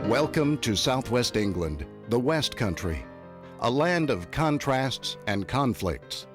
Welcome to Southwest England, the West Country, a land of contrasts and conflicts.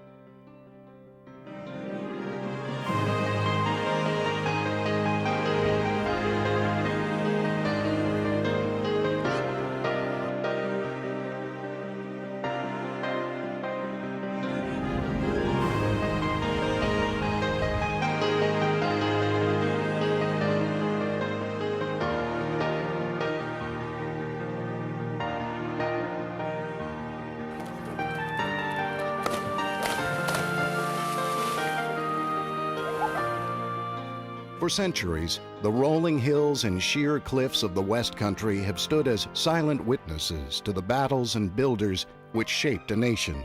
For centuries, the rolling hills and sheer cliffs of the West Country have stood as silent witnesses to the battles and builders which shaped a nation.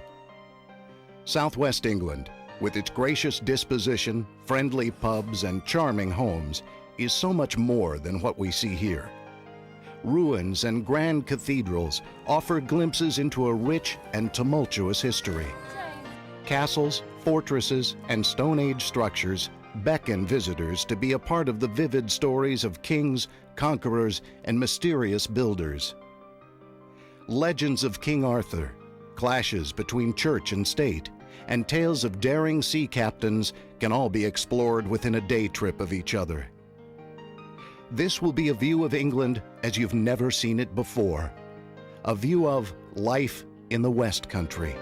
Southwest England, with its gracious disposition, friendly pubs, and charming homes, is so much more than what we see here. Ruins and grand cathedrals offer glimpses into a rich and tumultuous history. Castles, fortresses, and Stone Age structures beckon visitors to be a part of the vivid stories of kings, conquerors, and mysterious builders. Legends of King Arthur, clashes between church and state, and tales of daring sea captains can all be explored within a day trip of each other. This will be a view of England as you've never seen it before. A view of life in the West Country.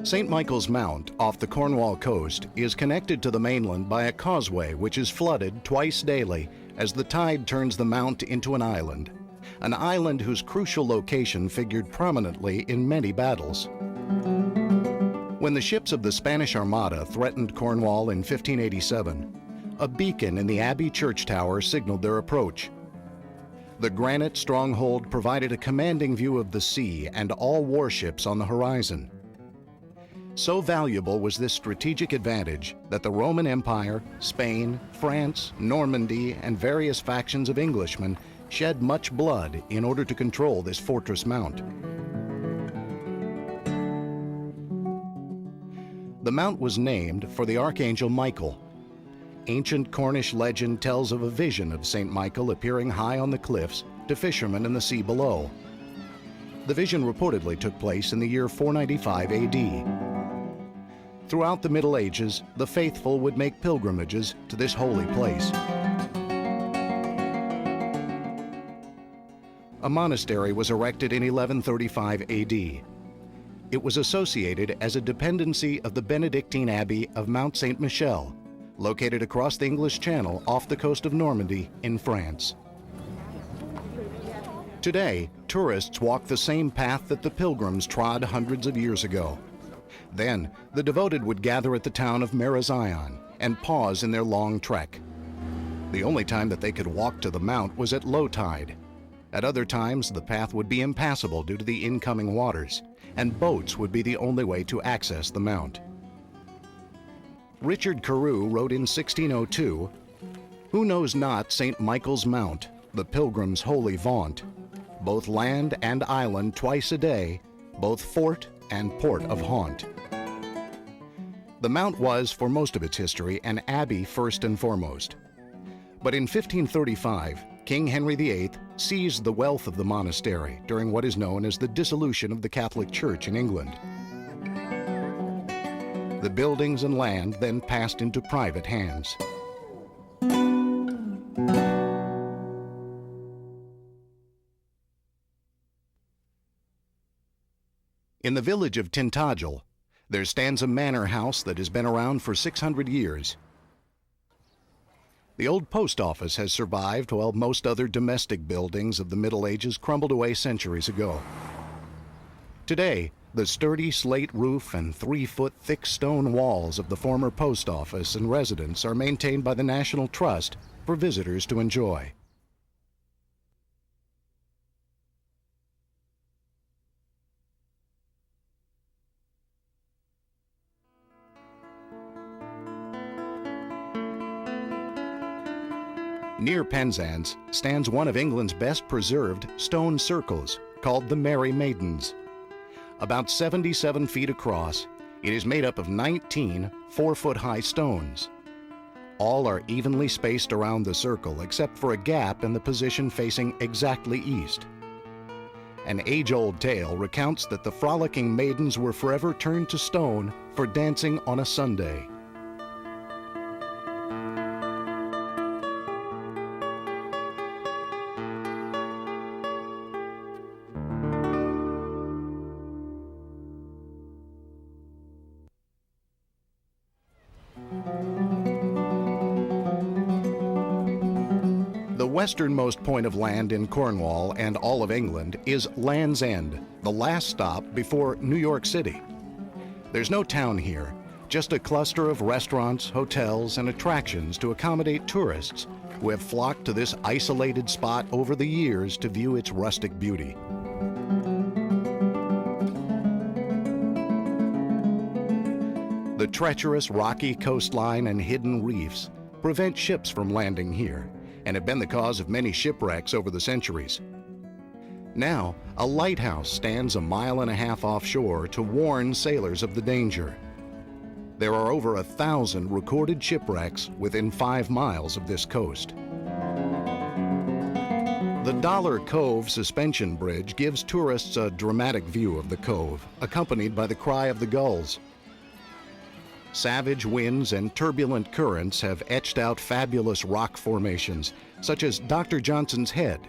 St. Michael's Mount off the Cornwall coast is connected to the mainland by a causeway which is flooded twice daily as the tide turns the mount into an island whose crucial location figured prominently in many battles. When the ships of the Spanish Armada threatened Cornwall in 1587, a beacon in the Abbey church tower signaled their approach. The granite stronghold provided a commanding view of the sea and all warships on the horizon. So valuable was this strategic advantage that the Roman Empire, Spain, France, Normandy, and various factions of Englishmen shed much blood in order to control this fortress mount. The mount was named for the Archangel Michael. Ancient Cornish legend tells of a vision of St. Michael appearing high on the cliffs to fishermen in the sea below. The vision reportedly took place in the year 495 AD. Throughout the Middle Ages, the faithful would make pilgrimages to this holy place. A monastery was erected in 1135 AD. It was associated as a dependency of the Benedictine Abbey of Mount Saint Michel, located across the English Channel off the coast of Normandy in France. Today, tourists walk the same path that the pilgrims trod hundreds of years ago. Then, the devoted would gather at the town of Marazion and pause in their long trek. The only time that they could walk to the mount was at low tide. At other times, the path would be impassable due to the incoming waters, and boats would be the only way to access the mount. Richard Carew wrote in 1602, "Who knows not St. Michael's Mount, the pilgrim's holy vaunt? Both land and island twice a day, both fort and port of haunt." The mount was, for most of its history, an abbey first and foremost. But in 1535, King Henry VIII seized the wealth of the monastery during what is known as the dissolution of the Catholic Church in England. The buildings and land then passed into private hands. In the village of Tintagel, there stands a manor house that has been around for 600 years. The old post office has survived while most other domestic buildings of the Middle Ages crumbled away centuries ago. Today, the sturdy slate roof and 3-foot thick stone walls of the former post office and residence are maintained by the National Trust for visitors to enjoy. Near Penzance stands one of England's best preserved stone circles, called the Merry Maidens. About 77 feet across, it is made up of 19 4-foot-high stones. All are evenly spaced around the circle except for a gap in the position facing exactly east. An age-old tale recounts that the frolicking maidens were forever turned to stone for dancing on a Sunday. The westernmost point of land in Cornwall and all of England is Land's End, the last stop before New York City. There's no town here, just a cluster of restaurants, hotels, and attractions to accommodate tourists who have flocked to this isolated spot over the years to view its rustic beauty. The treacherous rocky coastline and hidden reefs prevent ships from landing here and have been the cause of many shipwrecks over the centuries. Now, a lighthouse stands a mile and a half offshore to warn sailors of the danger. There are over 1,000 recorded shipwrecks within 5 miles of this coast. The Dollar Cove Suspension Bridge gives tourists a dramatic view of the cove, accompanied by the cry of the gulls. Savage winds and turbulent currents have etched out fabulous rock formations, such as Dr. Johnson's Head,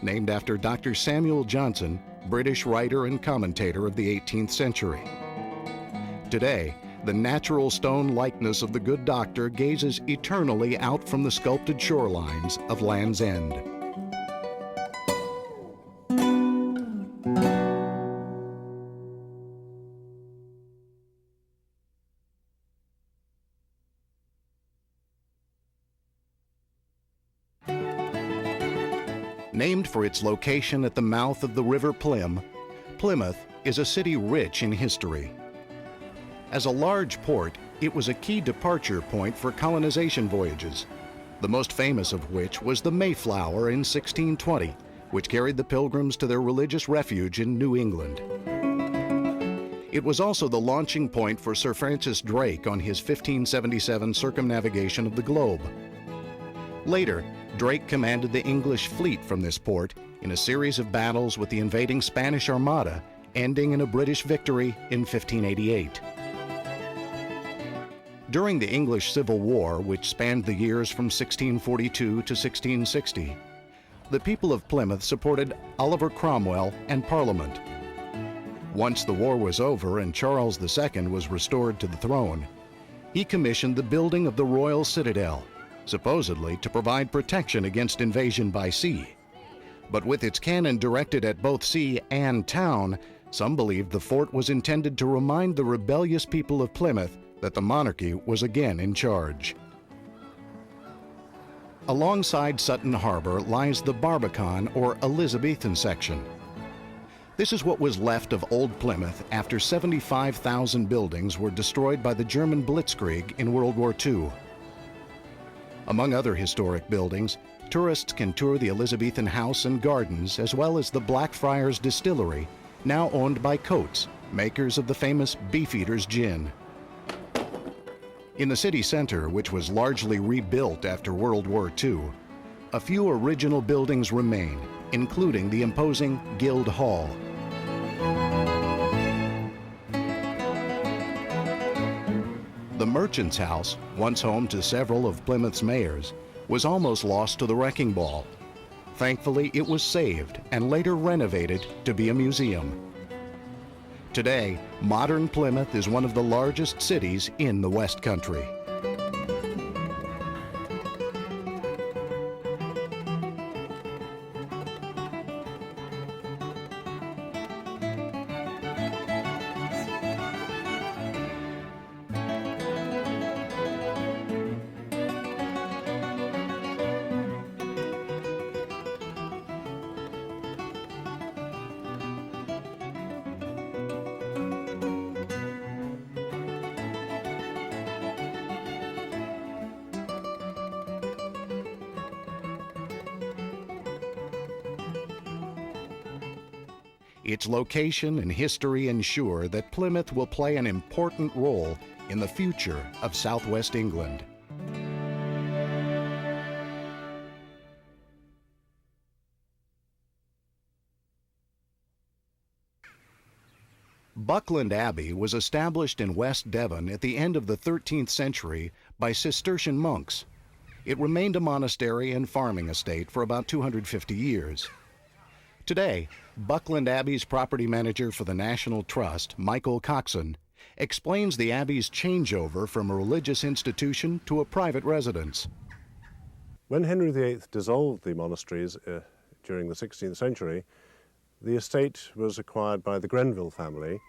named after Dr. Samuel Johnson, British writer and commentator of the 18th century. Today, the natural stone likeness of the good doctor gazes eternally out from the sculpted shorelines of Land's End. Named for its location at the mouth of the River Plym, Plymouth is a city rich in history. As a large port, it was a key departure point for colonization voyages, the most famous of which was the Mayflower in 1620, which carried the Pilgrims to their religious refuge in New England. It was also the launching point for Sir Francis Drake on his 1577 circumnavigation of the globe. Later, Drake commanded the English fleet from this port in a series of battles with the invading Spanish Armada, ending in a British victory in 1588. During the English Civil War, which spanned the years from 1642 to 1660, the people of Plymouth supported Oliver Cromwell and Parliament. Once the war was over and Charles II was restored to the throne, he commissioned the building of the Royal Citadel, supposedly to provide protection against invasion by sea. But with its cannon directed at both sea and town, some believed the fort was intended to remind the rebellious people of Plymouth that the monarchy was again in charge. Alongside Sutton Harbor lies the Barbican or Elizabethan section. This is what was left of Old Plymouth after 75,000 buildings were destroyed by the German Blitzkrieg in World War II. Among other historic buildings, tourists can tour the Elizabethan House and Gardens as well as the Blackfriars Distillery, now owned by Coates, makers of the famous Beefeater's Gin. In the city center, which was largely rebuilt after World War II, a few original buildings remain, including the imposing Guild Hall. The Merchant's House, once home to several of Plymouth's mayors, was almost lost to the wrecking ball. Thankfully, it was saved and later renovated to be a museum. Today, modern Plymouth is one of the largest cities in the West Country. Its location and history ensure that Plymouth will play an important role in the future of southwest England. Buckland Abbey was established in West Devon at the end of the 13th century by Cistercian monks. It remained a monastery and farming estate for about 250 years. Today, Buckland Abbey's property manager for the National Trust, Michael Coxon, explains the Abbey's changeover from a religious institution to a private residence. When Henry VIII dissolved the monasteries during the 16th century, the estate was acquired by the Grenville family,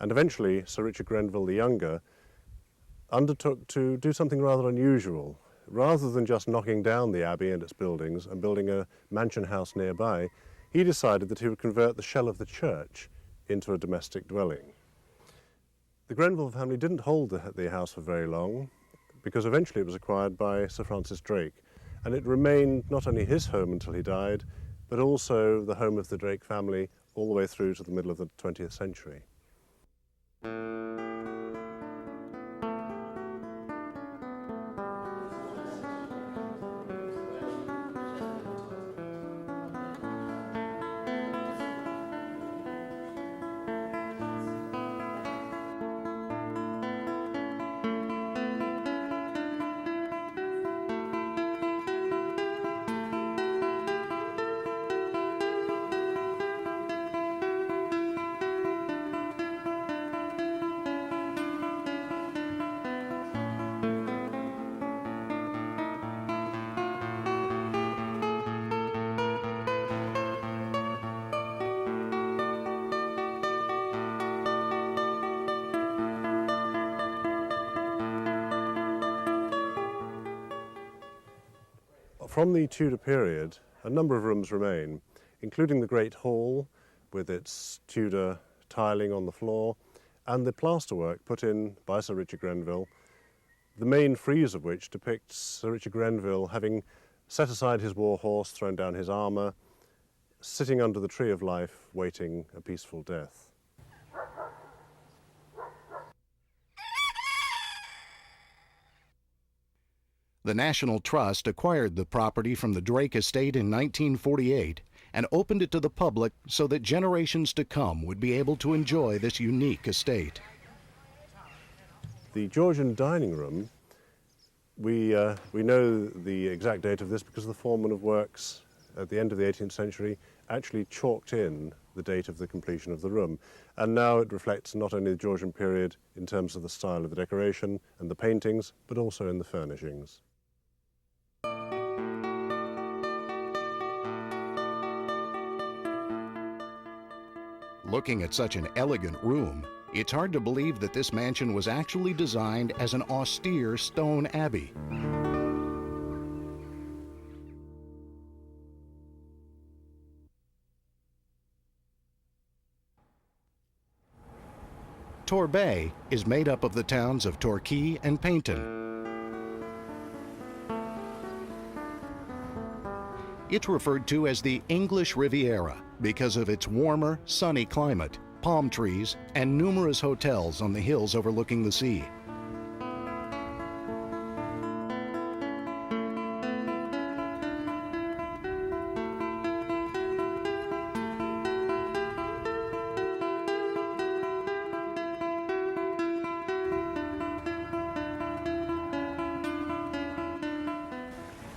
and eventually Sir Richard Grenville the Younger undertook to do something rather unusual. Rather than just knocking down the abbey and its buildings and building a mansion house nearby, he decided that he would convert the shell of the church into a domestic dwelling. The Grenville family didn't hold the house for very long, because eventually it was acquired by Sir Francis Drake, and it remained not only his home until he died, but also the home of the Drake family all the way through to the middle of the 20th century. From the Tudor period, a number of rooms remain, including the Great Hall with its Tudor tiling on the floor and the plasterwork put in by Sir Richard Grenville, the main frieze of which depicts Sir Richard Grenville having set aside his war horse, thrown down his armour, sitting under the tree of life, waiting a peaceful death. The National Trust acquired the property from the Drake estate in 1948 and opened it to the public so that generations to come would be able to enjoy this unique estate. The Georgian dining room, we know the exact date of this because the foreman of works at the end of the 18th century actually chalked in the date of the completion of the room. And now it reflects not only the Georgian period in terms of the style of the decoration and the paintings, but also in the furnishings. Looking at such an elegant room, it's hard to believe that this mansion was actually designed as an austere stone abbey. Torbay is made up of the towns of Torquay and Paynton. It's referred to as the English Riviera because of its warmer, sunny climate, palm trees, and numerous hotels on the hills overlooking the sea.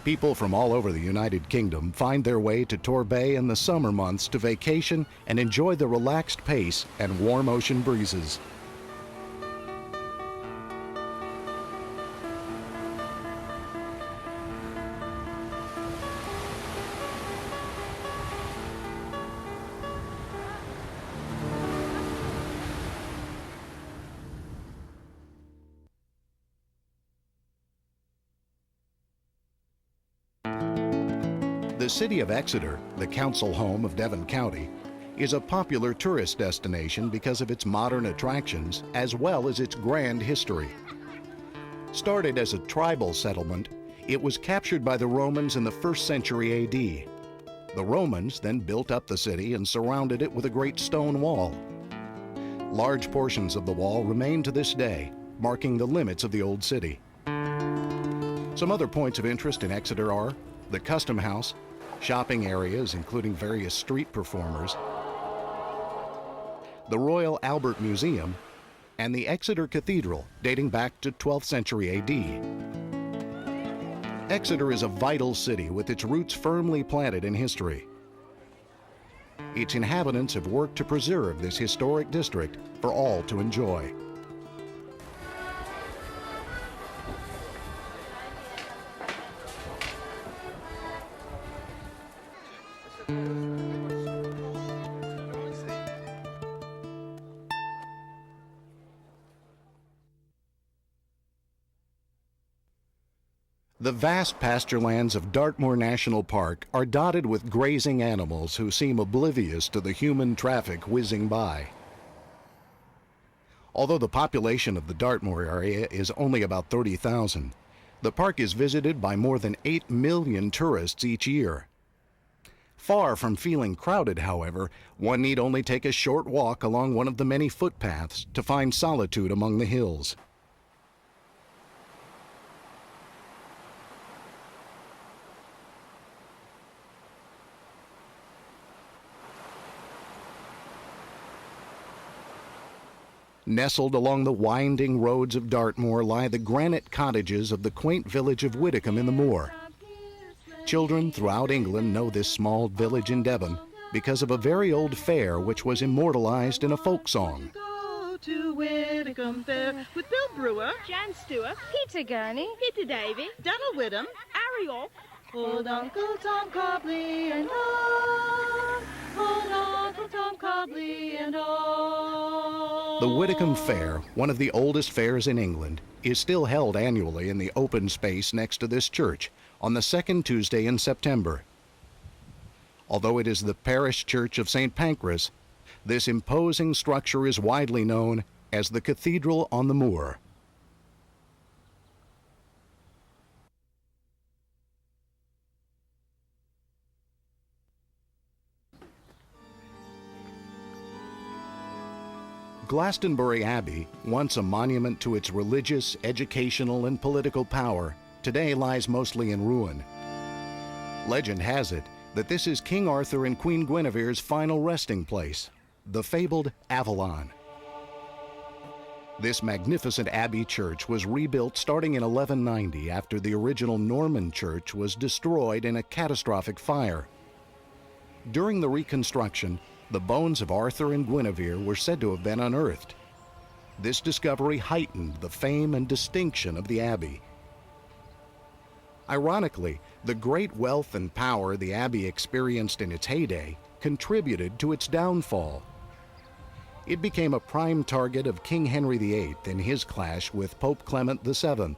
People from all over the United Kingdom find their way to Torbay in the summer months to vacation and enjoy the relaxed pace and warm ocean breezes. The city of Exeter, the council home of Devon County, is a popular tourist destination because of its modern attractions as well as its grand history. Started as a tribal settlement, it was captured by the Romans in the 1st century AD. The Romans then built up the city and surrounded it with a great stone wall. Large portions of the wall remain to this day, marking the limits of the old city. Some other points of interest in Exeter are the Custom House, shopping areas including various street performers, the Royal Albert Museum, and the Exeter Cathedral, dating back to 12th century AD. Exeter is a vital city with its roots firmly planted in history. Its inhabitants have worked to preserve this historic district for all to enjoy. The vast pasture lands of Dartmoor National Park are dotted with grazing animals who seem oblivious to the human traffic whizzing by. Although the population of the Dartmoor area is only about 30,000, the park is visited by more than 8 million tourists each year. Far from feeling crowded, however, one need only take a short walk along one of the many footpaths to find solitude among the hills. Nestled along the winding roads of Dartmoor lie the granite cottages of the quaint village of Widdicombe in the moor. Children throughout England know this small village in Devon because of a very old fair which was immortalized in a folk song. Go to Widdicombe Fair with Bill Brewer, Jan Stewart, Peter Gurney, Peter Davy, Donald Whittam, Ariel, old Uncle Tom Cobley and all, old Uncle Tom Cobley and all. The Widdicombe Fair, one of the oldest fairs in England, is still held annually in the open space next to this church on the second Tuesday in September. Although it is the parish church of St. Pancras, this imposing structure is widely known as the Cathedral on the Moor. Glastonbury Abbey, once a monument to its religious, educational, and political power, today lies mostly in ruin. Legend has it that this is King Arthur and Queen Guinevere's final resting place, the fabled Avon. This magnificent abbey church was rebuilt starting in 1190 after the original Norman church was destroyed in a catastrophic fire. During the reconstruction, the bones of Arthur and Guinevere were said to have been unearthed. This discovery heightened the fame and distinction of the abbey. Ironically, the great wealth and power the abbey experienced in its heyday contributed to its downfall. It became a prime target of King Henry VIII in his clash with Pope Clement VII.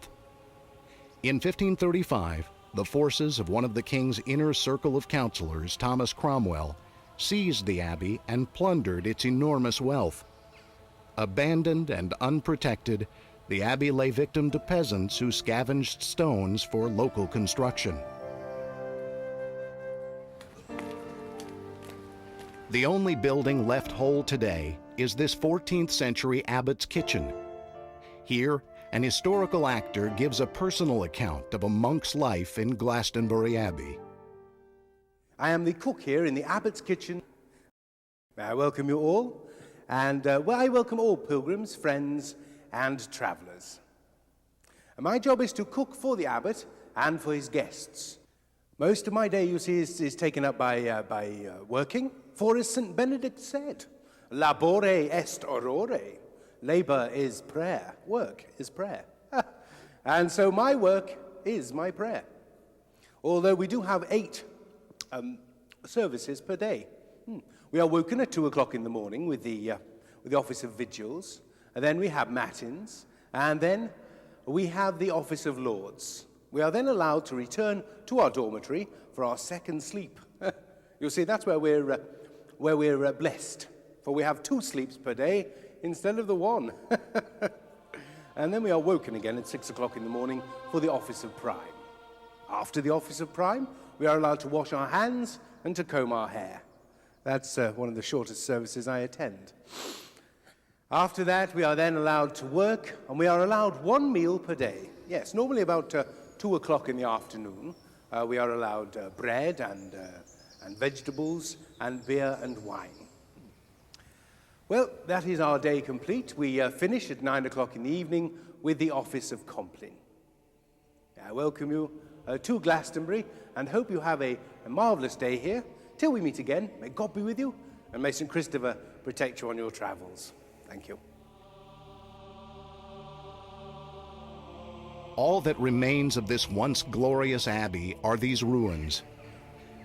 In 1535, the forces of one of the king's inner circle of counselors, Thomas Cromwell, seized the abbey and plundered its enormous wealth. Abandoned and unprotected, the abbey lay victim to peasants who scavenged stones for local construction. The only building left whole today is this 14th century abbot's kitchen. Here, an historical actor gives a personal account of a monk's life in Glastonbury Abbey. I am the cook here in the Abbot's kitchen. May I welcome you all, and I welcome all pilgrims, friends, and travellers. My job is to cook for the Abbot and for his guests. Most of my day, you see, is taken up by working, for as St. Benedict said, labore est aurore. Labour is prayer, work is prayer. And so my work is my prayer. Although we do have 8 services per day. We are woken at 2 o'clock in the morning with the Office of Vigils, and then we have Matins, and then we have the Office of Lords. We are then allowed to return to our dormitory for our second sleep. You'll see, that's where we're blessed, for we have 2 sleeps per day instead of the 1. And then we are woken again at 6 o'clock in the morning for the Office of Prime. After the Office of Prime, we are allowed to wash our hands and to comb our hair. That's one of the shortest services I attend. After that, we are then allowed to work, and we are allowed one meal per day. Yes, normally about 2 o'clock in the afternoon, we are allowed bread and vegetables and beer and wine. Well, that is our day complete. We finish at 9 o'clock in the evening with the Office of Compline. I welcome you to Glastonbury and hope you have a marvellous day here. Till we meet again, may God be with you, and may St. Christopher protect you on your travels. Thank you. All that remains of this once glorious abbey are these ruins.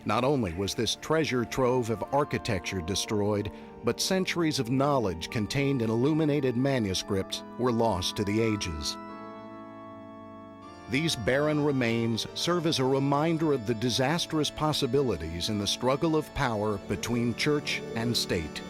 Not only was this treasure trove of architecture destroyed, but centuries of knowledge contained in illuminated manuscripts were lost to the ages. These barren remains serve as a reminder of the disastrous possibilities in the struggle of power between church and state.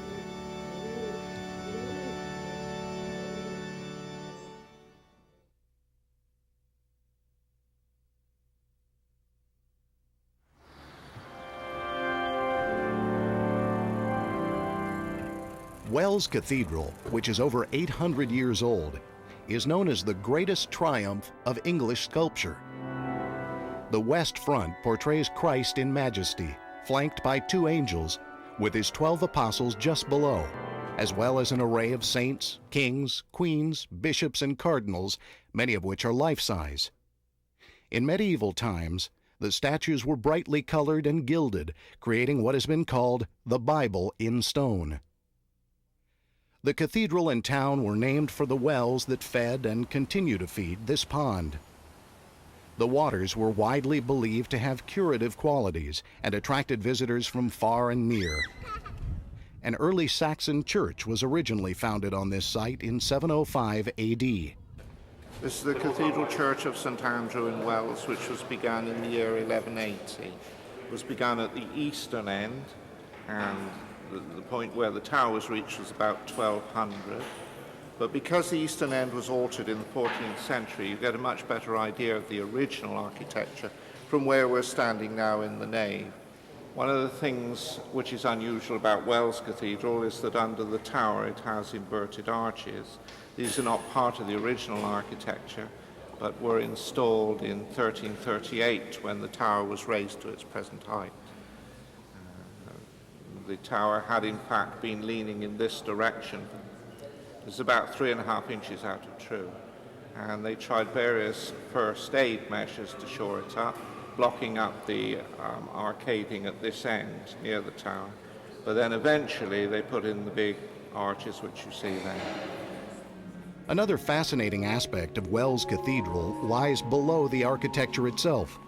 Wells Cathedral, which is over 800 years old, is known as the greatest triumph of English sculpture. The west front portrays Christ in majesty, flanked by 2 angels, with his 12 apostles just below, as well as an array of saints, kings, queens, bishops, and cardinals, many of which are life-size. In medieval times, the statues were brightly colored and gilded, creating what has been called the Bible in stone. The cathedral and town were named for the wells that fed and continue to feed this pond. The waters were widely believed to have curative qualities and attracted visitors from far and near. An early Saxon church was originally founded on this site in 705 A.D. This is the Cathedral Church of St Andrew in Wells, which was begun in the year 1180. It was begun at the eastern end, and the point where the tower was reached was about 1200. But because the eastern end was altered in the 14th century, you get a much better idea of the original architecture from where we're standing now in the nave. One of the things which is unusual about Wells Cathedral is that under the tower it has inverted arches. These are not part of the original architecture, but were installed in 1338 when the tower was raised to its present height. The tower had in fact been leaning in this direction. It's about 3.5 inches out of true. And they tried various first aid measures to shore it up, blocking up the arcading at this end near the tower. But then eventually they put in the big arches which you see there. Another fascinating aspect of Wells Cathedral lies below the architecture itself.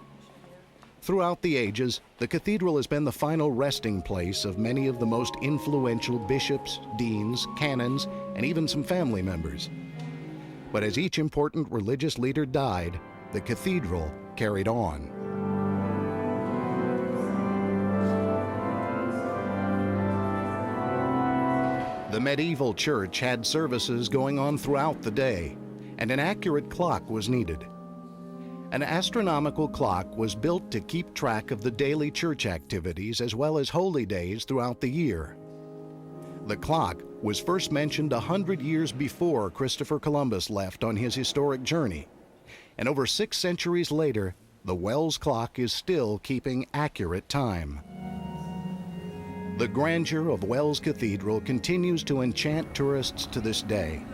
Throughout the ages, the cathedral has been the final resting place of many of the most influential bishops, deans, canons, and even some family members. But as each important religious leader died, the cathedral carried on. The medieval church had services going on throughout the day, and an accurate clock was needed. An astronomical clock was built to keep track of the daily church activities as well as holy days throughout the year. The clock was first mentioned 100 years before Christopher Columbus left on his historic journey, and over 6 centuries later, the Wells clock is still keeping accurate time. The grandeur of Wells Cathedral continues to enchant tourists to this day.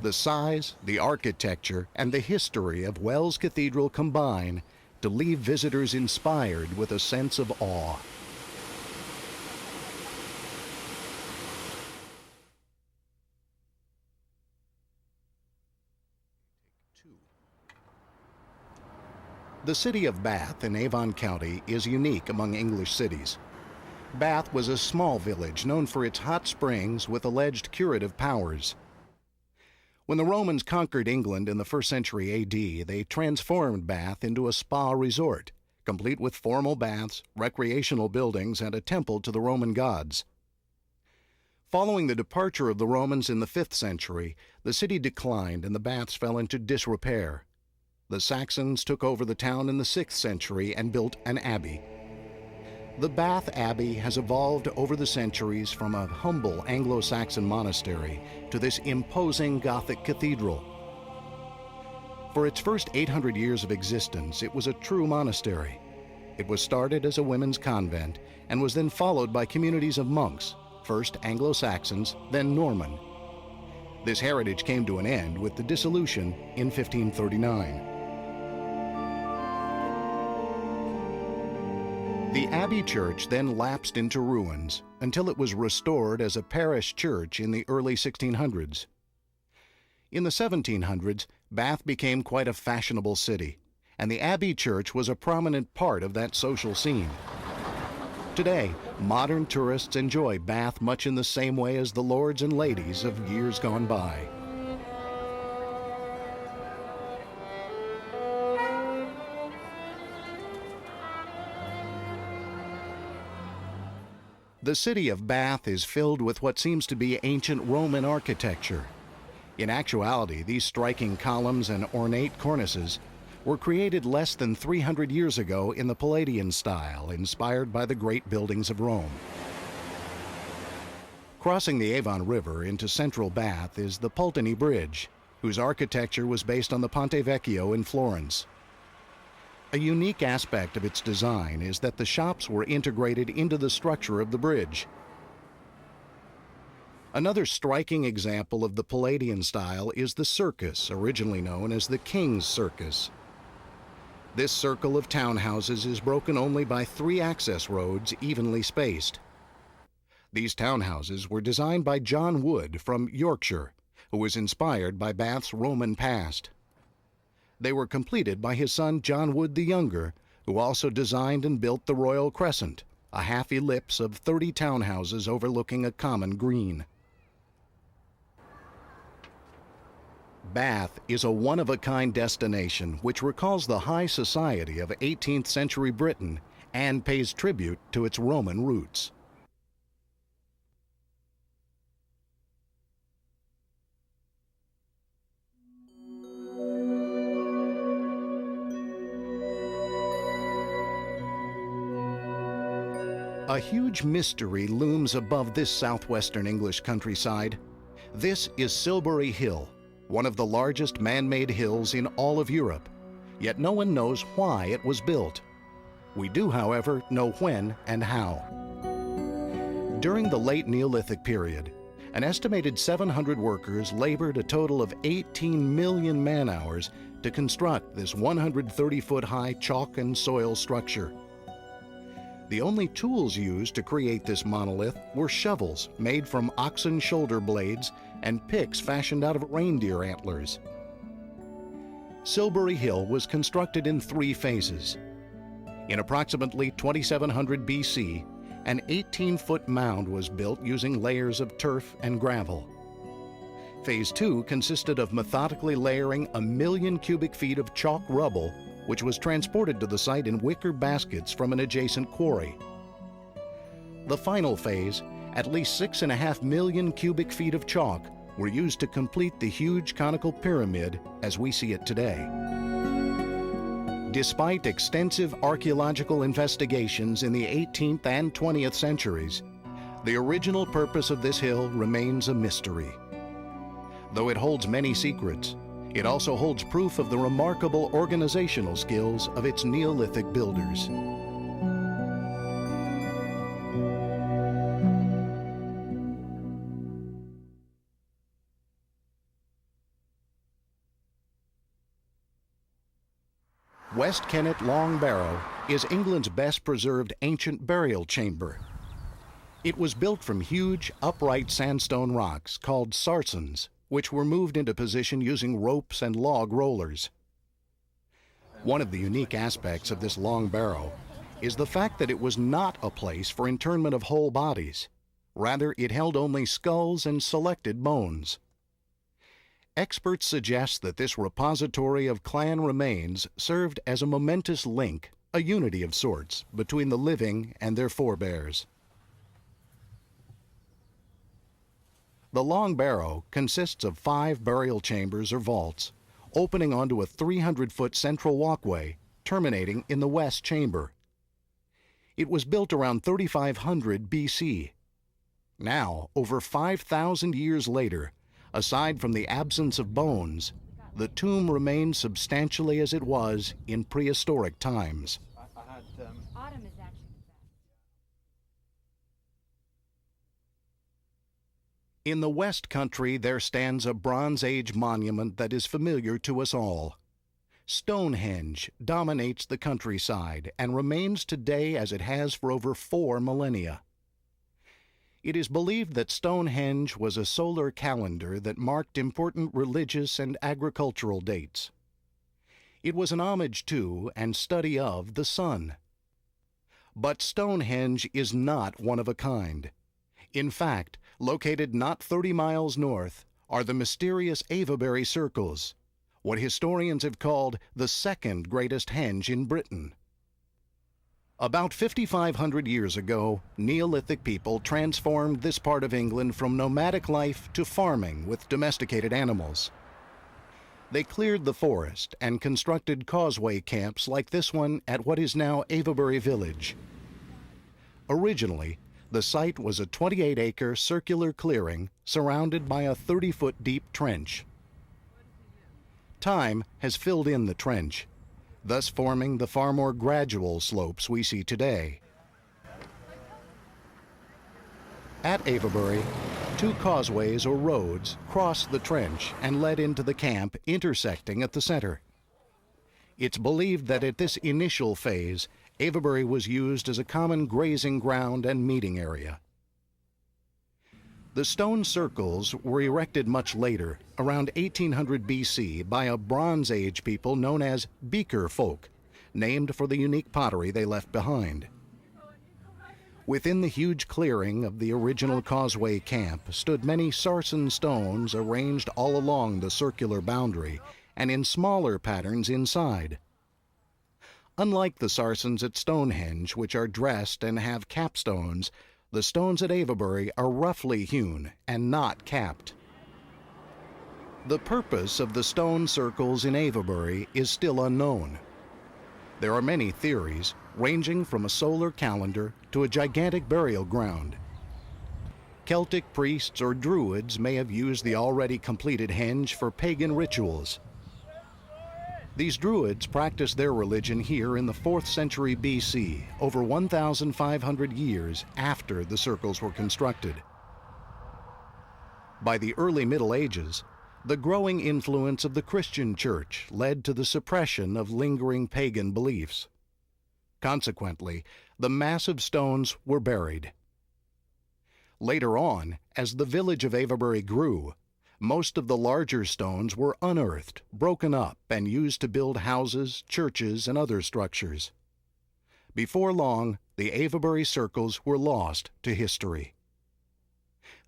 The size, the architecture, and the history of Wells Cathedral combine to leave visitors inspired with a sense of awe. The city of Bath in Avon County is unique among English cities. Bath was a small village known for its hot springs with alleged curative powers. When the Romans conquered England in the 1st century AD, they transformed Bath into a spa resort, complete with formal baths, recreational buildings, and a temple to the Roman gods. Following the departure of the Romans in the 5th century, the city declined and the baths fell into disrepair. The Saxons took over the town in the 6th century and built an abbey. The Bath Abbey has evolved over the centuries from a humble Anglo-Saxon monastery to this imposing Gothic cathedral. For its first 800 years of existence, it was a true monastery. It was started as a women's convent and was then followed by communities of monks, first Anglo-Saxons, then Norman. This heritage came to an end with the dissolution in 1539. The Abbey Church then lapsed into ruins until it was restored as a parish church in the early 1600s. In the 1700s, Bath became quite a fashionable city, and the Abbey Church was a prominent part of that social scene. Today, modern tourists enjoy Bath much in the same way as the lords and ladies of years gone by. The city of Bath is filled with what seems to be ancient Roman architecture. In actuality, these striking columns and ornate cornices were created less than 300 years ago in the Palladian style, inspired by the great buildings of Rome. Crossing the Avon River into central Bath is the Pulteney Bridge, whose architecture was based on the Ponte Vecchio in Florence. A unique aspect of its design is that the shops were integrated into the structure of the bridge. Another striking example of the Palladian style is the circus, originally known as the King's Circus. This circle of townhouses is broken only by 3 access roads evenly spaced. These townhouses were designed by John Wood from Yorkshire, who was inspired by Bath's Roman past. They were completed by his son John Wood the Younger, who also designed and built the Royal Crescent, a half ellipse of 30 townhouses overlooking a common green. Bath is a one-of-a-kind destination which recalls the high society of 18th century Britain and pays tribute to its Roman roots. A huge mystery looms above this southwestern English countryside. This is Silbury Hill, one of the largest man-made hills in all of Europe, yet no one knows why it was built. We do, however, know when and how. During the late Neolithic period, an estimated 700 workers labored a total of 18 million man-hours to construct this 130-foot-high chalk and soil structure. The only tools used to create this monolith were shovels made from oxen shoulder blades and picks fashioned out of reindeer antlers. Silbury Hill was constructed in 3 phases. In approximately 2700 BC, an 18-foot mound was built using layers of turf and gravel. Phase 2 consisted of methodically layering 1 million cubic feet of chalk rubble, which was transported to the site in wicker baskets from an adjacent quarry. The final phase, at least 6.5 million cubic feet of chalk, were used to complete the huge conical pyramid as we see it today. Despite extensive archaeological investigations in the 18th and 20th centuries, the original purpose of this hill remains a mystery. Though it holds many secrets, it also holds proof of the remarkable organizational skills of its Neolithic builders. West Kennet Long Barrow is England's best preserved ancient burial chamber. It was built from huge, upright sandstone rocks called sarsens, which were moved into position using ropes and log rollers. One of the unique aspects of this long barrow is the fact that it was not a place for internment of whole bodies. Rather, it held only skulls and selected bones. Experts suggest that this repository of clan remains served as a momentous link, a unity of sorts, between the living and their forebears. The Long Barrow consists of 5 burial chambers or vaults, opening onto a 300-foot central walkway terminating in the west chamber. It was built around 3500 BC. Now, over 5,000 years later, aside from the absence of bones, the tomb remains substantially as it was in prehistoric times. Autumn is actually the best. In the West Country, there stands a Bronze Age monument that is familiar to us all. Stonehenge dominates the countryside and remains today as it has for over 4 millennia. It is believed that Stonehenge was a solar calendar that marked important religious and agricultural dates. It was an homage to and study of the sun. But Stonehenge is not one of a kind. In fact, located not 30 miles north are the mysterious Avebury Circles, what historians have called the second greatest henge in Britain. About 5,500 years ago, Neolithic people transformed this part of England from nomadic life to farming with domesticated animals. They cleared the forest and constructed causeway camps like this one at what is now Avebury Village. Originally, the site was a 28-acre circular clearing surrounded by a 30-foot deep trench. Time has filled in the trench, thus forming the far more gradual slopes we see today. At Avebury, 2 causeways or roads crossed the trench and led into the camp, intersecting at the center. It's believed that at this initial phase, Avebury was used as a common grazing ground and meeting area. The stone circles were erected much later, around 1800 BC, by a Bronze Age people known as Beaker folk, named for the unique pottery they left behind. Within the huge clearing of the original causeway camp stood many sarsen stones arranged all along the circular boundary and in smaller patterns inside. Unlike the sarsens at Stonehenge, which are dressed and have capstones, the stones at Avebury are roughly hewn and not capped. The purpose of the stone circles in Avebury is still unknown. There are many theories, ranging from a solar calendar to a gigantic burial ground. Celtic priests or druids may have used the already completed henge for pagan rituals. These druids practiced their religion here in the 4th century BC, over 1,500 years after the circles were constructed. By the early Middle Ages, the growing influence of the Christian Church led to the suppression of lingering pagan beliefs. Consequently, the massive stones were buried. Later on, as the village of Avebury grew, most of the larger stones were unearthed, broken up, and used to build houses, churches, and other structures. Before long, the Avebury circles were lost to history.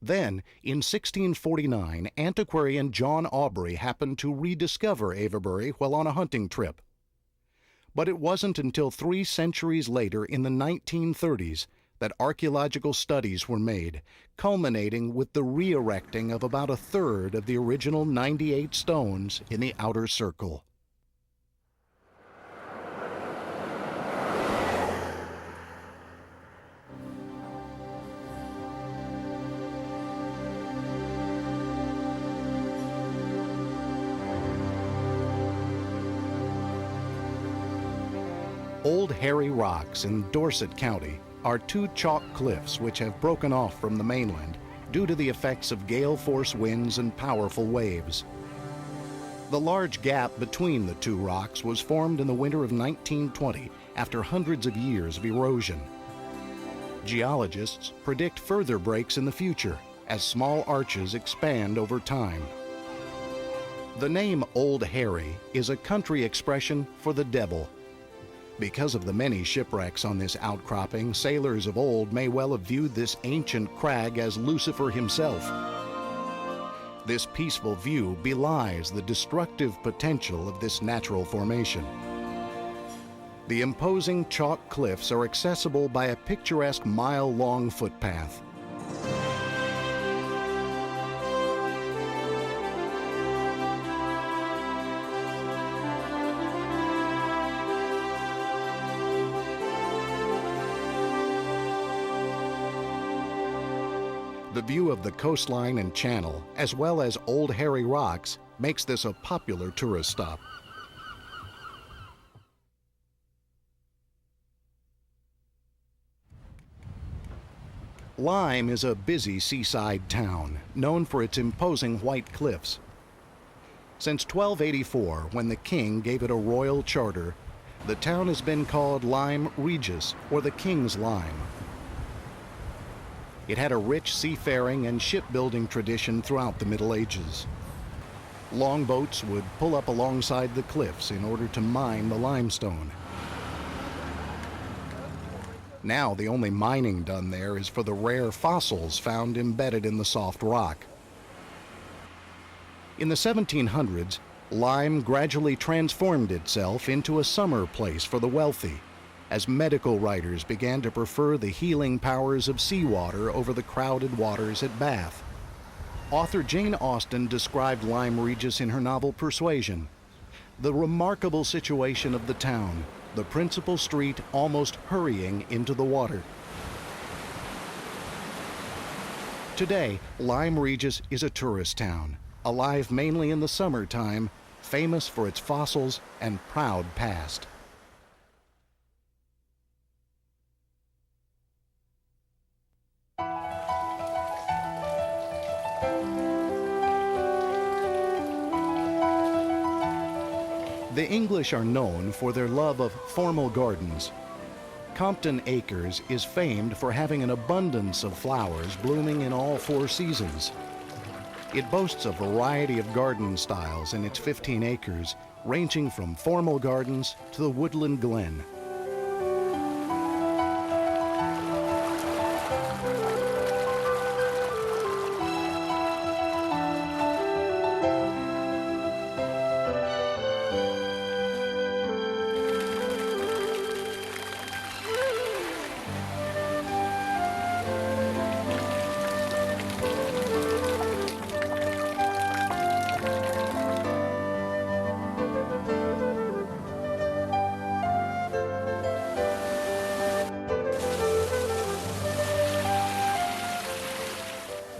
Then, in 1649, antiquarian John Aubrey happened to rediscover Avebury while on a hunting trip. But it wasn't until 3 centuries later, in the 1930s, that archaeological studies were made, culminating with the re-erecting of about a third of the original 98 stones in the outer circle. Old Hairy Rocks in Dorset County are 2 chalk cliffs which have broken off from the mainland due to the effects of gale-force winds and powerful waves. The large gap between the 2 rocks was formed in the winter of 1920 after hundreds of years of erosion. Geologists predict further breaks in the future as small arches expand over time. The name Old Harry is a country expression for the devil. Because of the many shipwrecks on this outcropping, sailors of old may well have viewed this ancient crag as Lucifer himself. This peaceful view belies the destructive potential of this natural formation. The imposing chalk cliffs are accessible by a picturesque mile-long footpath. The view of the coastline and channel, as well as Old Harry Rocks, makes this a popular tourist stop. Lyme is a busy seaside town, known for its imposing white cliffs. Since 1284, when the king gave it a royal charter, the town has been called Lyme Regis, or the King's Lyme. It had a rich seafaring and shipbuilding tradition throughout the Middle Ages. Longboats would pull up alongside the cliffs in order to mine the limestone. Now the only mining done there is for the rare fossils found embedded in the soft rock. In the 1700s, Lyme gradually transformed itself into a summer place for the wealthy, as medical writers began to prefer the healing powers of seawater over the crowded waters at Bath. Author Jane Austen described Lyme Regis in her novel Persuasion. The remarkable situation of the town, the principal street almost hurrying into the water. Today, Lyme Regis is a tourist town, alive mainly in the summertime, famous for its fossils and proud past. The English are known for their love of formal gardens. Compton Acres is famed for having an abundance of flowers blooming in all 4 seasons. It boasts a variety of garden styles in its 15 acres, ranging from formal gardens to the woodland glen.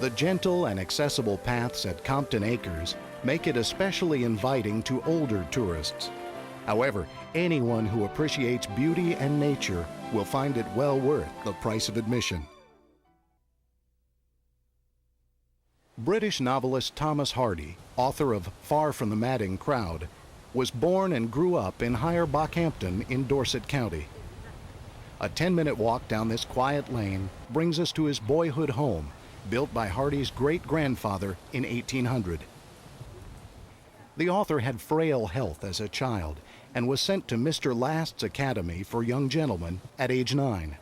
The gentle and accessible paths at Compton Acres make it especially inviting to older tourists. However, anyone who appreciates beauty and nature will find it well worth the price of admission. British novelist Thomas Hardy, author of Far from the Madding Crowd, was born and grew up in Higher Bockhampton in Dorset County. A 10-minute walk down this quiet lane brings us to his boyhood home, built by Hardy's great-grandfather in 1800. The author had frail health as a child and was sent to Mr. Last's Academy for Young Gentlemen at age 9.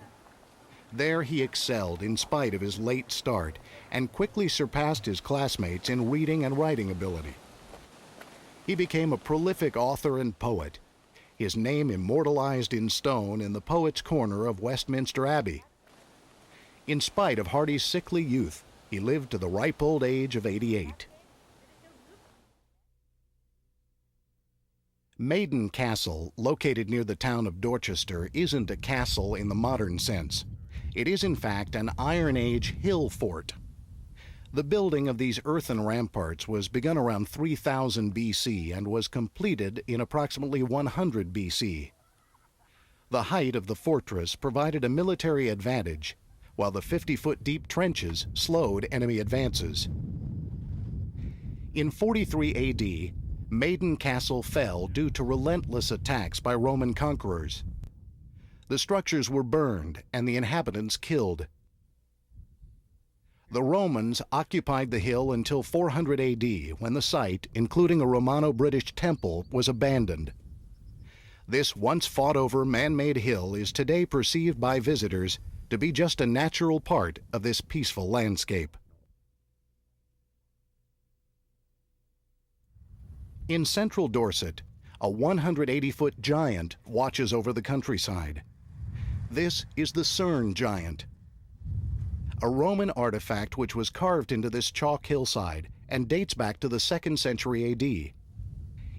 There he excelled in spite of his late start and quickly surpassed his classmates in reading and writing ability. He became a prolific author and poet, his name immortalized in stone in the Poets' Corner of Westminster Abbey. In spite of Hardy's sickly youth, he lived to the ripe old age of 88. Maiden Castle, located near the town of Dorchester, isn't a castle in the modern sense. It is in fact an Iron Age hill fort. The building of these earthen ramparts was begun around 3000 BC and was completed in approximately 100 BC. The height of the fortress provided a military advantage, while the 50-foot deep trenches slowed enemy advances. In 43 AD, Maiden Castle fell due to relentless attacks by Roman conquerors. The structures were burned and the inhabitants killed. The Romans occupied the hill until 400 AD, when the site, including a Romano-British temple, was abandoned. This once fought-over man-made hill is today perceived by visitors to be just a natural part of this peaceful landscape. In central Dorset, a 180-foot giant watches over the countryside. This is the Cerne giant, a Roman artifact which was carved into this chalk hillside and dates back to the 2nd century AD.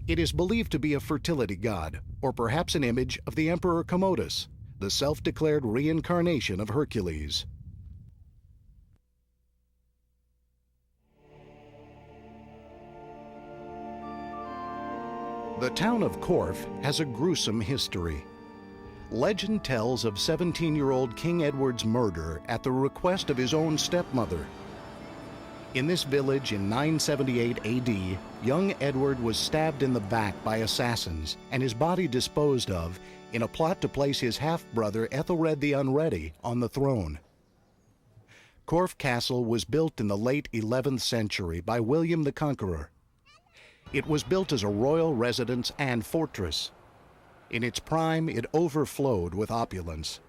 It is believed to be a fertility god, or perhaps an image of the Emperor Commodus, the self-declared reincarnation of Hercules. The town of Corfe has a gruesome history. Legend tells of 17-year-old King Edward's murder at the request of his own stepmother. In this village in 978 AD, young Edward was stabbed in the back by assassins and his body disposed of in a plot to place his half-brother Ethelred the Unready on the throne. Corfe Castle was built in the late 11th century by William the Conqueror. It was built as a royal residence and fortress. In its prime, it overflowed with opulence.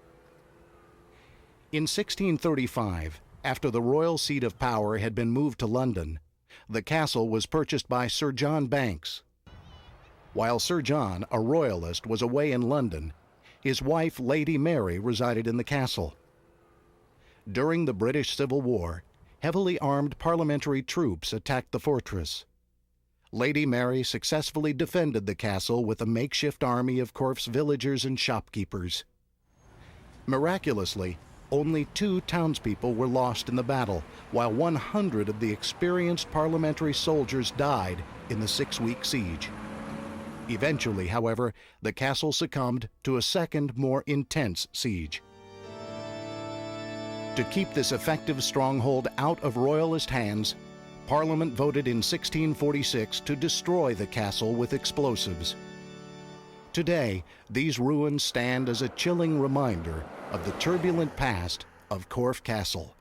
In 1635, after the royal seat of power had been moved to London, the castle was purchased by Sir John Banks. While Sir John, a royalist, was away in London, his wife, Lady Mary, resided in the castle. During the British Civil War, heavily armed parliamentary troops attacked the fortress. Lady Mary successfully defended the castle with a makeshift army of Corfe's villagers and shopkeepers. Miraculously, only 2 townspeople were lost in the battle, while 100 of the experienced parliamentary soldiers died in the 6-week siege. Eventually, however, the castle succumbed to a second, more intense siege. To keep this effective stronghold out of royalist hands, Parliament voted in 1646 to destroy the castle with explosives. Today, these ruins stand as a chilling reminder of the turbulent past of Corfe Castle.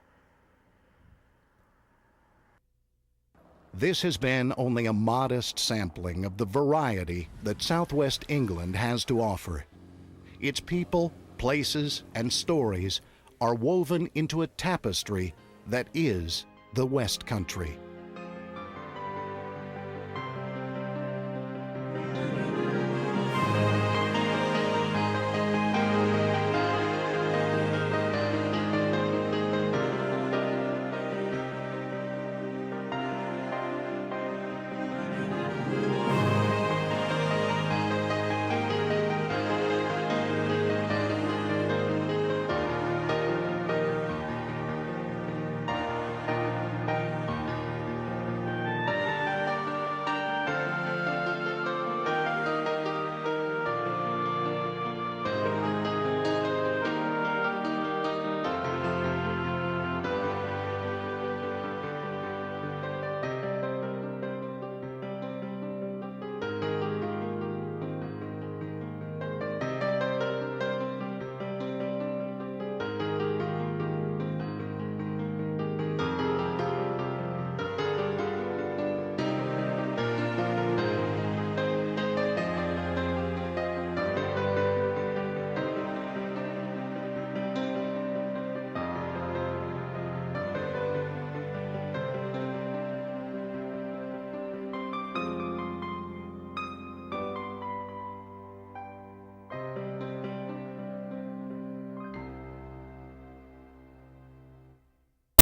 This has been only a modest sampling of the variety that Southwest England has to offer. Its people, places, and stories are woven into a tapestry that is the West Country.